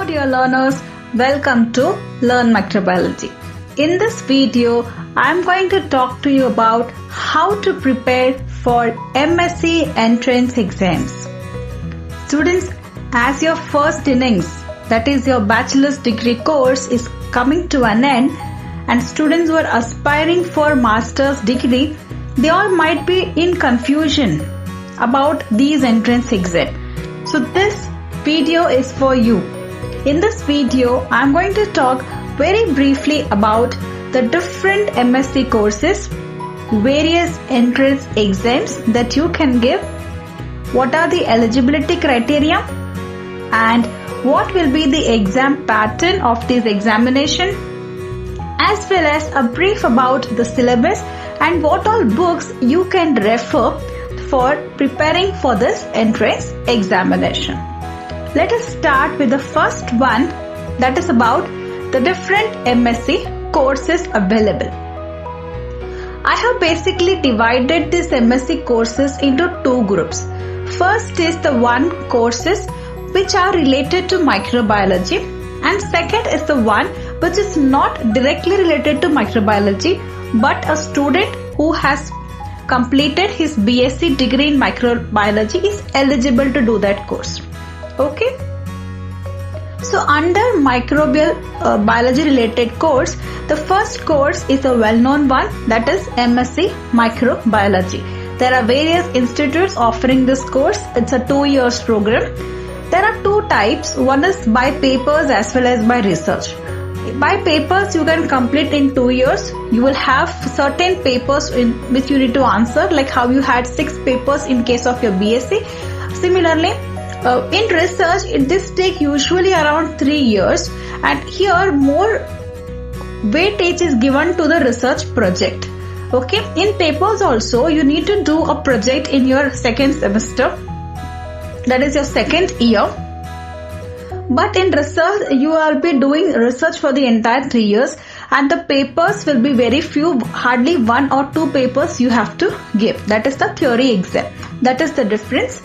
dear learners, welcome to Learn Microbiology. In this video, I am going to talk to you about how to prepare for MSc entrance exams. Students, as your first innings, that is your bachelor's degree course is coming to an end, and students who are aspiring for master's degree, they all might be in confusion about these entrance exams. So this video is for you. In this video, I am going to talk very briefly about the different MSc courses, various entrance exams that you can give, what are the eligibility criteria, and what will be the exam pattern of this examination, as well as a brief about the syllabus and what all books you can refer for preparing for this entrance examination. Let us start with the first one, that is about the different MSc courses available. I have basically divided these MSc courses into two groups. First is the one courses which are related to microbiology, and second is the one which is not directly related to microbiology, but a student who has completed his BSc degree in microbiology is eligible to do that course. Okay. So under microbial biology related course, the first course is a well-known one, that is MSc Microbiology. There are various institutes offering this course. It's a 2 years program. There are two types. One is by papers as well as by research. By papers you can complete in 2 years. You will have certain papers in which you need to answer, like how you had 6 papers in case of your BSc. Similarly, in research, this take usually around 3 years, and here more weightage is given to the research project. Okay, in papers also you need to do a project in your second semester, that is your second year. But in research, you will be doing research for the entire 3 years, and the papers will be very few, hardly 1 or 2 papers you have to give. That is the theory exam. That is the difference.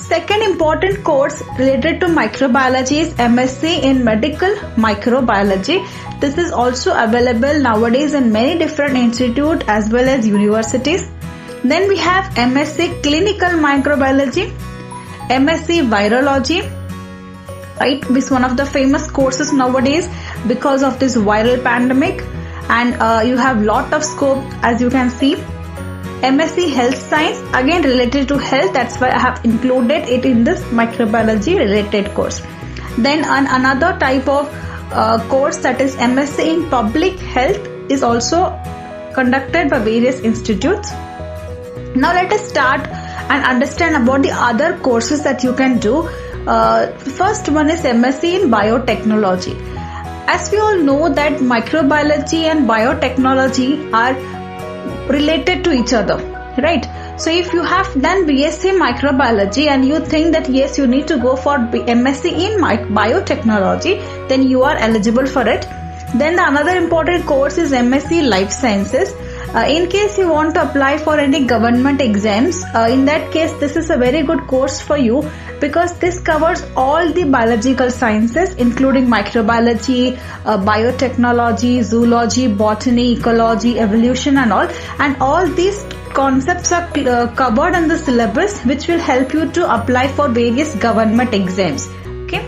Second important course related to microbiology is MSc in Medical Microbiology. This is also available nowadays in many different institutes as well as universities. Then we have MSc Clinical Microbiology, MSc Virology. Right, this is one of the famous courses nowadays because of this viral pandemic, and you have lot of scope, as you can see. MSc Health Science, again related to health, that's why I have included it in this microbiology related course. Then another type of course, that is MSc in Public Health, is also conducted by various institutes. Now let us start and understand about the other courses that you can do. First one is MSc in Biotechnology. As we all know that microbiology and biotechnology are related to each other, right? So if you have done BSc Microbiology and you think that yes, you need to go for MSc in Biotechnology, then you are eligible for it. Then another important course is MSc Life Sciences. In case you want to apply for any government exams, in that case this is a very good course for you, because this covers all the biological sciences including microbiology, biotechnology, zoology, botany, ecology, evolution and all these concepts are covered in the syllabus, which will help you to apply for various government exams. Okay.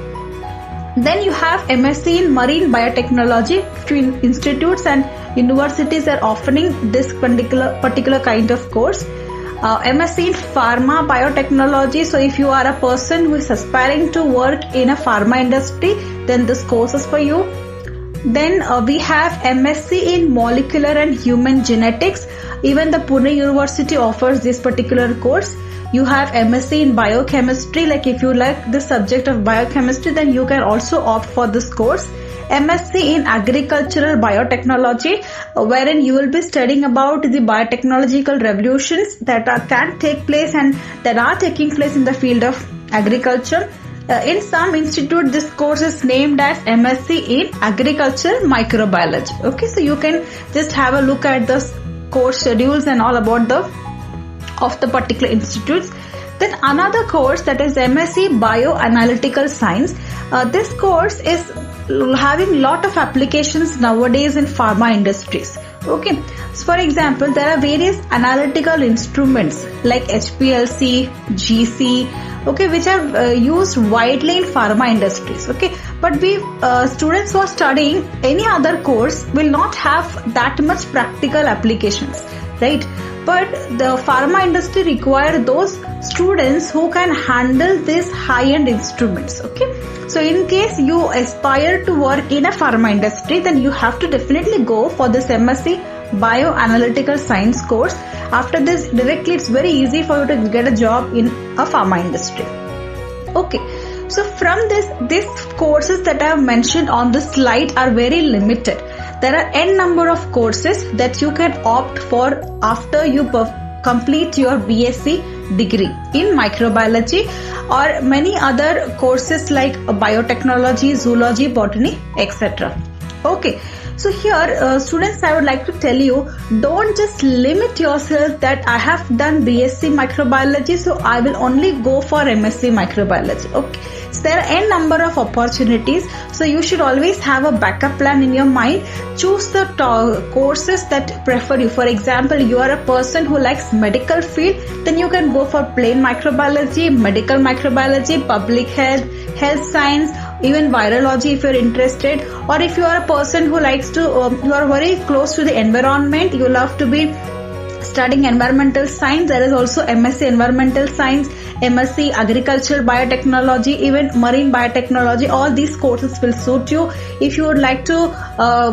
Then you have MSc in Marine Biotechnology. Between institutes and universities are offering this particular kind of course. MSc in Pharma Biotechnology. So if you are a person who is aspiring to work in a pharma industry, then this course is for you. Then we have MSc in Molecular and Human Genetics. Even the Pune University offers this particular course. You have MSc in Biochemistry, like if you like the subject of biochemistry, then you can also opt for this course. MSc in Agricultural Biotechnology, wherein you will be studying about the biotechnological revolutions that can take place and that are taking place in the field of agriculture. In some institute, this course is named as MSc in Agricultural Microbiology. Okay, so you can just have a look at the course schedules and all about the particular institutes. Then another course, that is MSc Bioanalytical Science. This course is having lot of applications nowadays in pharma industries. Okay, so for example, there are various analytical instruments like HPLC, GC, okay, which are used widely in pharma industries. Okay, but we students who are studying any other course will not have that much practical applications, right? But the pharma industry require those students who can handle these high-end instruments. Okay, so in case you aspire to work in a pharma industry, then you have to definitely go for this MSc Bioanalytical Science course. After this, directly it's very easy for you to get a job in a pharma industry. Okay, so from these courses that I have mentioned on the slide are very limited. There are n number of courses that you can opt for after you complete your BSc degree in microbiology or many other courses like biotechnology, zoology, botany, etc. Okay, so here students, I would like to tell you, don't just limit yourself that I have done BSc microbiology, so I will only go for MSc microbiology. Okay, so there are n number of opportunities, so you should always have a backup plan in your mind. Choose the courses that prefer you. For example, you are a person who likes medical field, then you can go for plain microbiology, medical microbiology, public health, health science, even virology if you're interested. Or if you are a person who likes to, you are very close to the environment, you love to be studying environmental science, there is also MSc Environmental Science, MSc Agricultural Biotechnology, even Marine Biotechnology. All these courses will suit you. If you would like to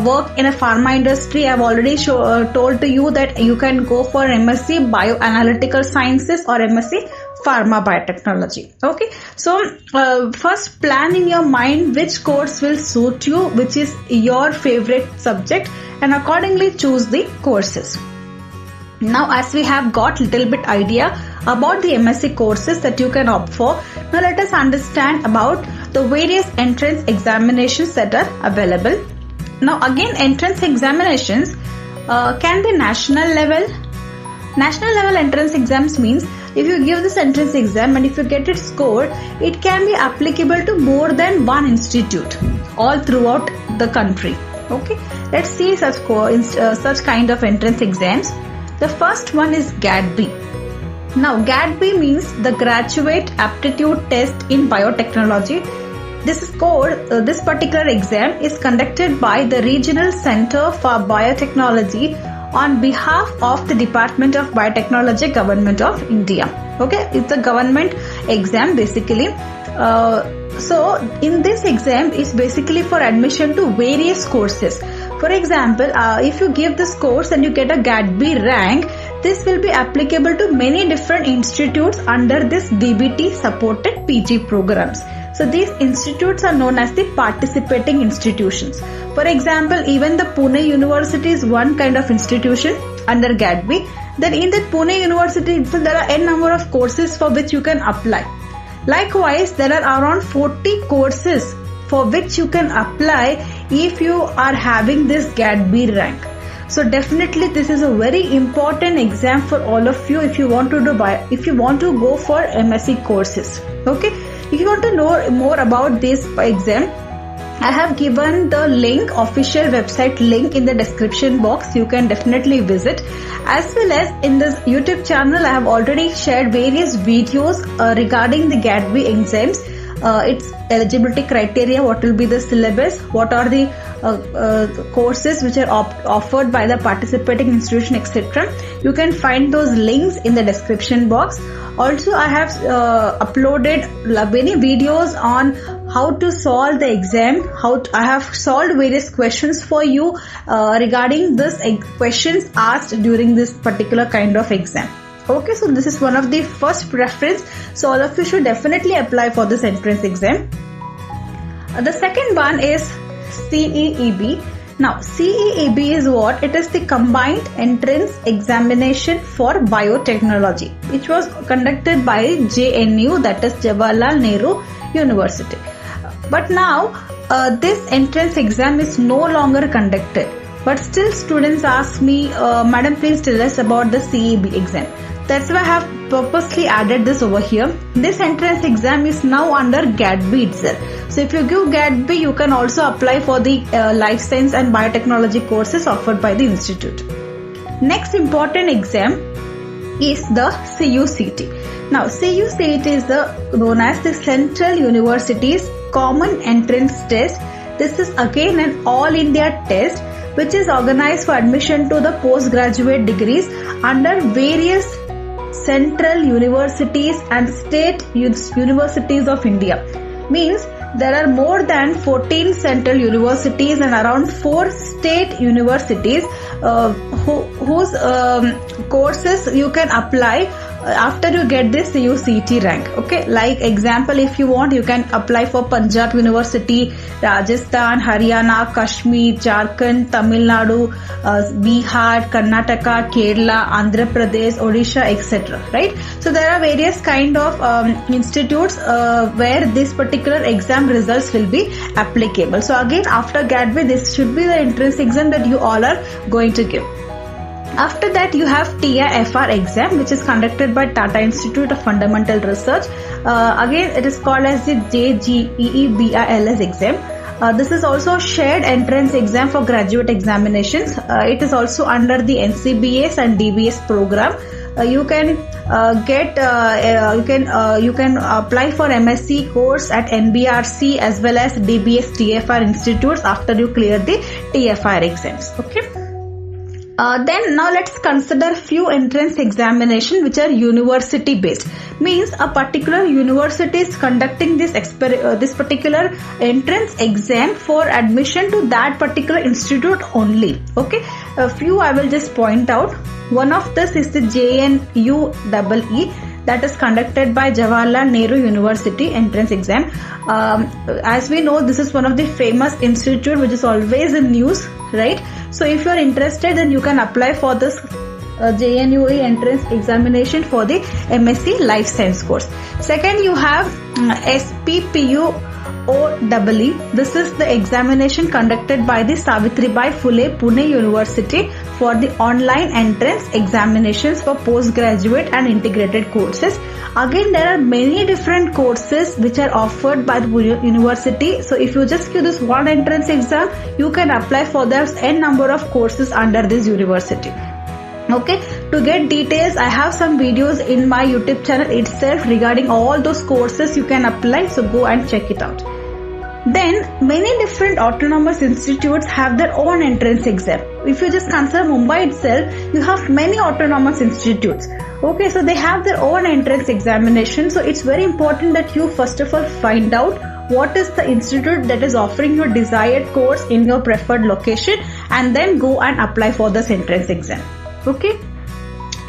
work in a pharma industry, I have already told to you that you can go for MSc Bioanalytical Sciences or MSc Pharma Biotechnology. Okay, so first plan in your mind which course will suit you, which is your favorite subject, and accordingly choose the courses. Now, as we have got little bit idea about the MSc courses that you can opt for, now let us understand about the various entrance examinations that are available. Now again, entrance examinations can be national level. National level entrance exams means if you give this entrance exam and if you get it scored, it can be applicable to more than one institute all throughout the country. Okay, let's see such kind of entrance exams. The first one is GATB. Now GATB means the Graduate Aptitude Test in Biotechnology. This particular exam is conducted by the Regional Center for Biotechnology on behalf of the Department of Biotechnology, Government of India. Okay, it's a government exam basically. So in this exam is basically for admission to various courses. For example, if you give this course and you get a GATB rank, this will be applicable to many different institutes under this DBT supported PG programs. So these institutes are known as the participating institutions. For example, even the Pune University is one kind of institution under GATB. Then in that Pune University, there are n number of courses for which you can apply. Likewise, there are around 40 courses for which you can apply if you are having this GATB rank. So definitely this is a very important exam for all of you if you want to go for MSc courses. Okay, if you want to know more about this exam, I have given the link, official website link in the description box. You can definitely visit. As well as in this YouTube channel, I have already shared various videos regarding the GATB exams. Its eligibility criteria, what will be the syllabus, what are the courses which are offered by the participating institution, etc. You can find those links in the description box. Also, I have uploaded many videos on how to solve the exam. I have solved various questions for you regarding this questions asked during this particular kind of exam. Okay, so this is one of the first preference. So all of you should definitely apply for this entrance exam. The second one is CEEB. Now CEEB is what? It is the Combined Entrance Examination for Biotechnology, which was conducted by JNU, that is Jawaharlal Nehru University. But now this entrance exam is no longer conducted. But still students ask me, Madam, please tell us about the CEEB exam. That's why I have purposely added this over here. This entrance exam is now under GATB itself. So if you give GATB, you can also apply for the life science and biotechnology courses offered by the institute. Next important exam is the CUCT. Now CUCT is known as the Central Universities Common Entrance Test. This is again an all India test which is organized for admission to the postgraduate degrees under various central universities and state universities of India. Means there are more than 14 central universities and around 4 state universities whose courses you can apply after you get this CUCT rank. Okay, like example, if you want, you can apply for Punjab University, Rajasthan, Haryana, Kashmir, Jharkhand, Tamil Nadu, Bihar, Karnataka, Kerala, Andhra Pradesh, Odisha, etc. Right? So there are various kind of institutes where this particular exam results will be applicable. So again, after GATB, this should be the entrance exam that you all are going to give. After that, you have TIFR exam, which is conducted by Tata Institute of Fundamental Research. Again, it is called as the JEEBILS exam. This is also a shared entrance exam for graduate examinations. It is also under the NCBS and DBS program. You can apply for MSc course at NBRC as well as DBS TFR institutes after you clear the TFR exams. Okay. Then now let's consider few entrance examination which are university based. Means a particular university is conducting this particular entrance exam for admission to that particular institute only. Okay, a few I will just point out. One of this is the JNUEE, that is conducted by Jawaharlal Nehru University entrance exam. As we know, this is one of the famous institute which is always in news, right? So if you are interested, then you can apply for this JNUE entrance examination for the MSc Life Science course. Second, you have SPPUOEE. This is the examination conducted by the Savitribai Phule Pune University for the online entrance examinations for postgraduate and integrated courses. Again, there are many different courses which are offered by the university. So if you just give this one entrance exam, you can apply for the n number of courses under this university. Okay, to get details, I have some videos in my YouTube channel itself regarding all those courses you can apply. So go and check it out. Then many different autonomous institutes have their own entrance exam. If you just consider Mumbai itself, you have many autonomous institutes. Okay, so they have their own entrance examination. So it's very important that you first of all find out what is the institute that is offering your desired course in your preferred location, and then go and apply for this entrance exam. Okay.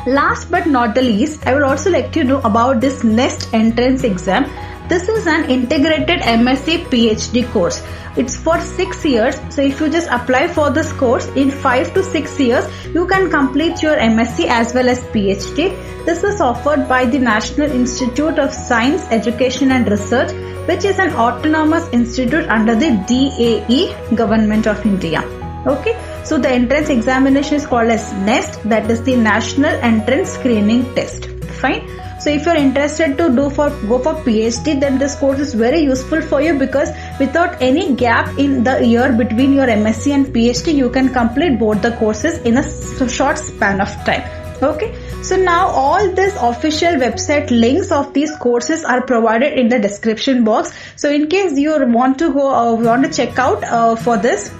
Last but not the least, I will also let you know about this NEST entrance exam. This is an integrated MSc PhD course. It's for 6 years. So if you just apply for this course in 5 to 6 years, you can complete your MSc as well as PhD. This is offered by the National Institute of Science, Education and Research, which is an autonomous institute under the DAE, Government of India. Okay, so the entrance examination is called as NEST, that is the National Entrance Screening Test. Fine. So if you are interested to go for PhD, then this course is very useful for you, because without any gap in the year between your MSc and PhD, you can complete both the courses in a short span of time. Okay, so now all these official website links of these courses are provided in the description box. So in case you want to check out for this,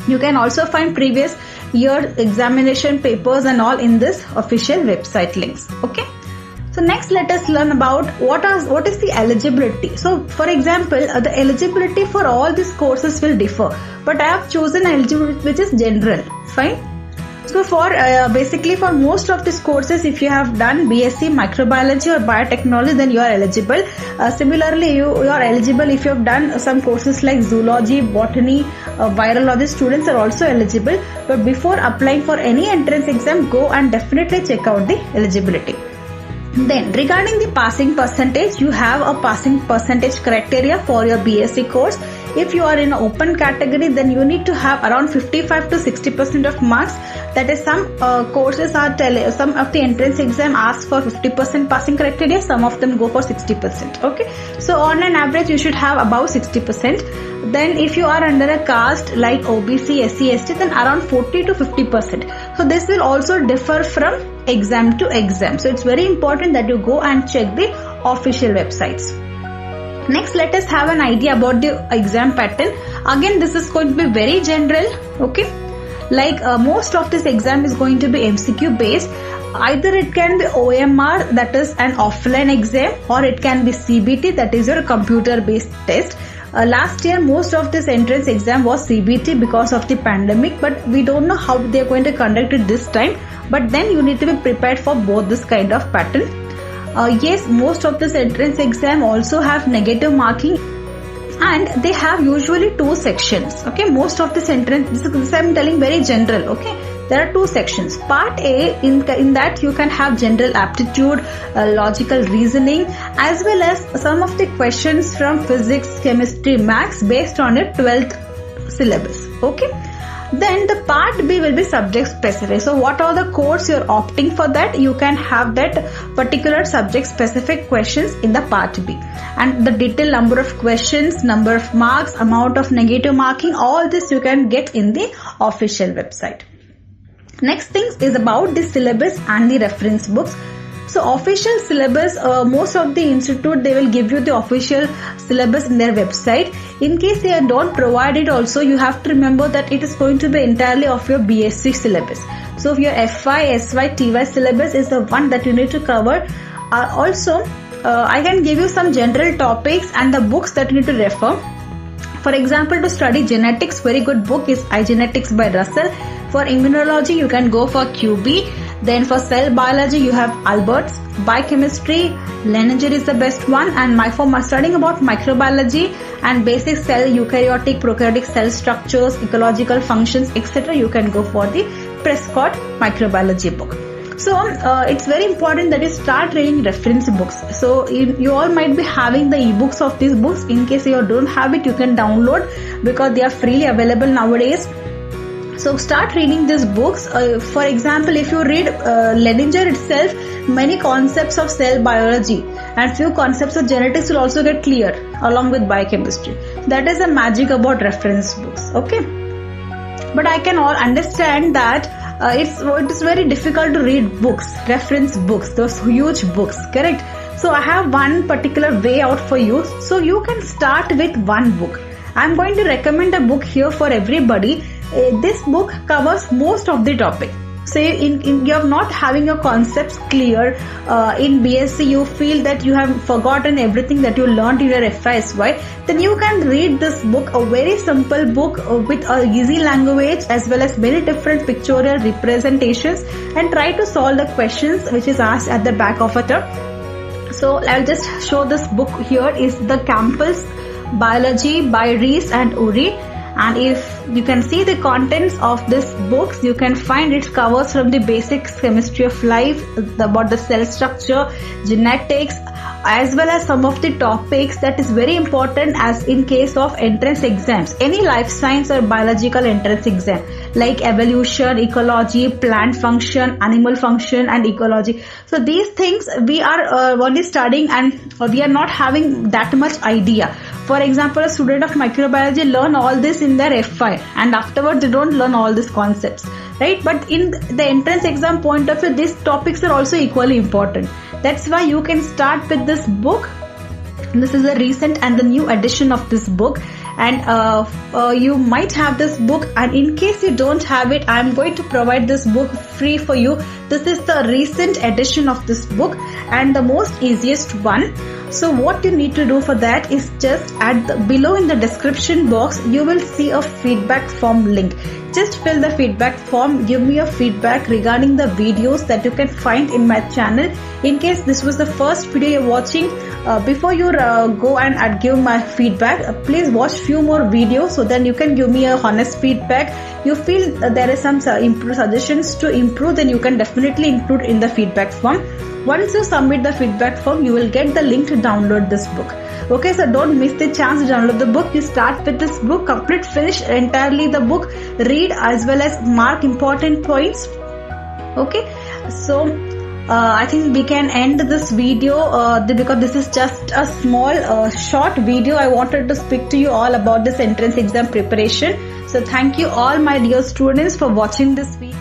you can also find previous year examination papers and all in this official website links. Okay. So next, let us learn about what is the eligibility. So for example, the eligibility for all these courses will differ, but I have chosen eligibility which is general. Fine. So for basically for most of these courses, if you have done BSc microbiology or biotechnology, then you are eligible. Similarly, you are eligible if you have done some courses like zoology, botany, virology. Students are also eligible. But before applying for any entrance exam, go and definitely check out the eligibility. Then regarding the passing percentage, you have a passing percentage criteria for your BSc course. If you are in an open category, then you need to have around 55 to 60% of marks. That is, some courses are some of the entrance exam asks for 50% passing criteria, some of them go for 60%. Okay, so on an average you should have above 60%. Then if you are under a caste like OBC, SC, ST, then around 40 to 50%. So this will also differ from exam to exam. So it's very important that you go and check the official websites. Next, let us have an idea about the exam pattern. Again, this is going to be very general. Okay, like most of this exam is going to be MCQ based. Either it can be OMR, that is an offline exam, or it can be CBT, that is your computer based test. Last year most of this entrance exam was CBT because of the pandemic, but we don't know how they are going to conduct it this time. But then you need to be prepared for both this kind of pattern. Yes, most of this entrance exam also have negative marking, and they have usually 2 sections. Okay, most of this entrance, this I am telling very general. Okay, there are 2 sections. Part A, in that you can have general aptitude, logical reasoning, as well as some of the questions from physics, chemistry, maths based on your 12th syllabus. Okay, then the part B will be subject specific. So what are the course you're opting for, that you can have that particular subject specific questions in the part B, and the detailed number of questions, number of marks, amount of negative marking, all this you can get in the official website. Next thing is about the syllabus and the reference books. So official syllabus, most of the institute, they will give you the official syllabus in their website. In case they don't provide it also, you have to remember that it is going to be entirely of your BSc syllabus. So if your FY, SY, TY syllabus is the one that you need to cover. Also, I can give you some general topics and the books that you need to refer. For example, to study genetics, very good book is iGenetics by Russell. For immunology, you can go for QB. Then for cell biology, you have Alberts. Biochemistry, Leninger is the best one. And for studying about microbiology and basic cell, eukaryotic, prokaryotic cell structures, ecological functions, etc., you can go for the Prescott microbiology book. So it's very important that you start reading reference books. So you all might be having the ebooks of these books. In case you don't have it, you can download because they are freely available nowadays. So start reading these books. For example, if you read Leninger itself, many concepts of cell biology and few concepts of genetics will also get clear along with biochemistry. That is the magic about reference books. Okay, but I can all understand that it is very difficult to read books, reference books, those huge books, correct? So I have one particular way out for you. So you can start with one book. I'm going to recommend a book here for everybody. This book covers most of the topic. Say you are not having your concepts clear in BSc, you feel that you have forgotten everything that you learned in your FYSY, then you can read this book, a very simple book with a easy language as well as many different pictorial representations, and try to solve the questions which is asked at the back of it. So I'll just show this book here. Is the Campbell's Biology by Rees and Uri. And if you can see the contents of this books, you can find it covers from the basics chemistry of life, about the cell structure, genetics, as well as some of the topics that is very important as in case of entrance exams, any life science or biological entrance exam, like evolution, ecology, plant function, animal function, and ecology. So these things we are only studying and we are not having that much idea. For example, a student of microbiology learn all this in their FY, and afterwards they don't learn all these concepts, right? But in the entrance exam point of view, these topics are also equally important. That's why you can start with this book. This is a recent and the new edition of this book, and you might have this book, and in case you don't have it, I'm going to provide this book free for you. This is the recent edition of this book and the most easiest one. So what you need to do for that is just below in the description box, you will see a feedback form link. just fill the feedback form. Give me a feedback regarding the videos that you can find in my channel. In case this was the first video you're watching, before you go and give my feedback, please watch few more videos so then you can give me a honest feedback. You feel there is some suggestions to improve, then you can definitely include in the feedback form. Once you submit the feedback form, you will get the link to download this book. Okay, so don't miss the chance to download the book. You start with this book, finish entirely the book, read as well as mark important points. Okay, so I think we can end this video because this is just a small short video. I wanted to speak to you all about this entrance exam preparation. So thank you all my dear students for watching this video.